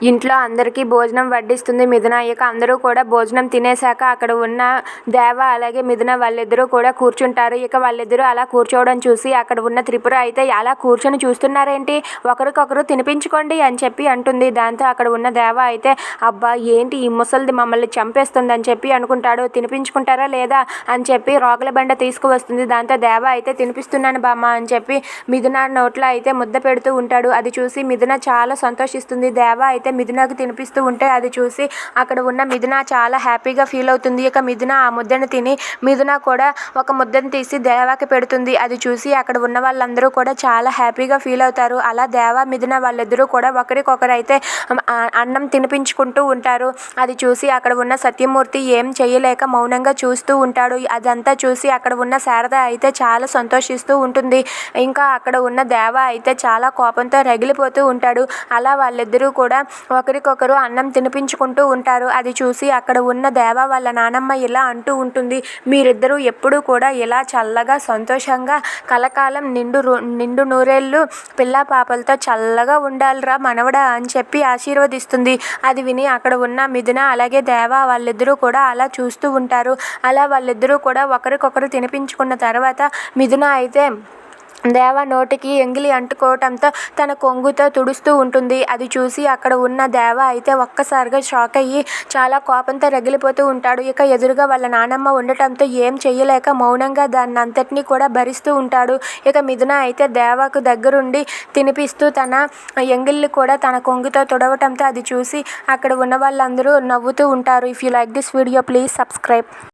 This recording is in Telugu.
ఇంట్లో అందరికీ భోజనం వడ్డిస్తుంది మిథున. ఇక అందరూ కూడా భోజనం తినేశాక అక్కడ ఉన్న దేవ అలాగే మిథున వాళ్ళిద్దరూ కూడా కూర్చుంటారు. ఇక వాళ్ళిద్దరూ అలా కూర్చోవడం చూసి అక్కడ ఉన్న త్రిపుర అయితే అలా కూర్చొని చూస్తున్నారేంటి, ఒకరికొకరు తినిపించుకోండి అని చెప్పి అంటుంది. దాంతో అక్కడ ఉన్న దేవ అయితే అబ్బా ఏంటి ఈ ముసలిది మమ్మల్ని చంపేస్తుంది అని చెప్పి అనుకుంటాడు. తినిపించుకుంటారా లేదా అని చెప్పి రోకల బండ తీసుకువస్తుంది. దాంతో దేవ అయితే తినిపిస్తున్నాను బామ్మ అని చెప్పి మిథున నోట్లో అయితే ముద్ద పెడుతూ ఉంటాడు. అది చూసి మిథున చాలా సంతోషిస్తుంది. దేవ అయితే మిథునకు తినిపిస్తూ ఉంటే అది చూసి అక్కడ ఉన్న మిథున చాలా హ్యాపీగా ఫీల్ అవుతుంది. ఇక మిథున ఆ ముద్దను తిని మిథున కూడా ఒక ముద్దను తీసి దేవాకి పెడుతుంది. అది చూసి అక్కడ ఉన్న వాళ్ళందరూ కూడా చాలా హ్యాపీగా ఫీల్ అవుతారు. అలా దేవ మిథున వాళ్ళిద్దరూ కూడా ఒకరికొకరు అయితే అన్నం తినిపించుకుంటూ ఉంటారు. అది చూసి అక్కడ ఉన్న సత్యమూర్తి ఏం చేయలేక మౌనంగా చూస్తూ ఉంటాడు. అదంతా చూసి అక్కడ ఉన్న శారద అయితే చాలా సంతోషిస్తూ ఉంటుంది. ఇంకా అక్కడ ఉన్న దేవ అయితే చాలా కోపంతో రగిలిపోతూ ఉంటాడు. అలా వాళ్ళిద్దరూ కూడా ఒకరికొకరు అన్నం తినిపించుకుంటూ ఉంటారు. అది చూసి అక్కడ ఉన్న దేవ వాళ్ళ నానమ్మ ఇలా అంటూ ఉంటుంది, మీరిద్దరూ ఎప్పుడూ కూడా ఇలా చల్లగా సంతోషంగా కలకాలం నిండు నూరేళ్ళు పిల్లా పాపలతో చల్లగా ఉండాలిరా మనవడా అని చెప్పి ఆశీర్వదిస్తుంది. అది విని అక్కడ ఉన్న మిథున అలాగే దేవ వాళ్ళిద్దరూ కూడా అలా చూస్తూ ఉంటారు. అలా వాళ్ళిద్దరూ కూడా ఒకరికొకరు తినిపించుకున్న తర్వాత మిథున అయితే దేవ నోటికి ఎంగిలి అంటుకోవటంతో తన కొంగుతో తుడుస్తూ ఉంటుంది. అది చూసి అక్కడ ఉన్న దేవ అయితే ఒక్కసారిగా షాక్ అయ్యి చాలా కోపంతో రగిలిపోతూ ఉంటాడు. ఇక ఎదురుగా వాళ్ళ నానమ్మ ఉండటంతో ఏం చేయలేక మౌనంగా దాన్ని అంతటినీ కూడా భరిస్తూ ఉంటాడు. ఇక మిథున అయితే దేవకు దగ్గరుండి తినిపిస్తూ తన ఎంగిల్ని కూడా తన కొంగుతో తుడవటంతో అది చూసి అక్కడ ఉన్న వాళ్ళందరూ నవ్వుతూ ఉంటారు. If you like this video please subscribe.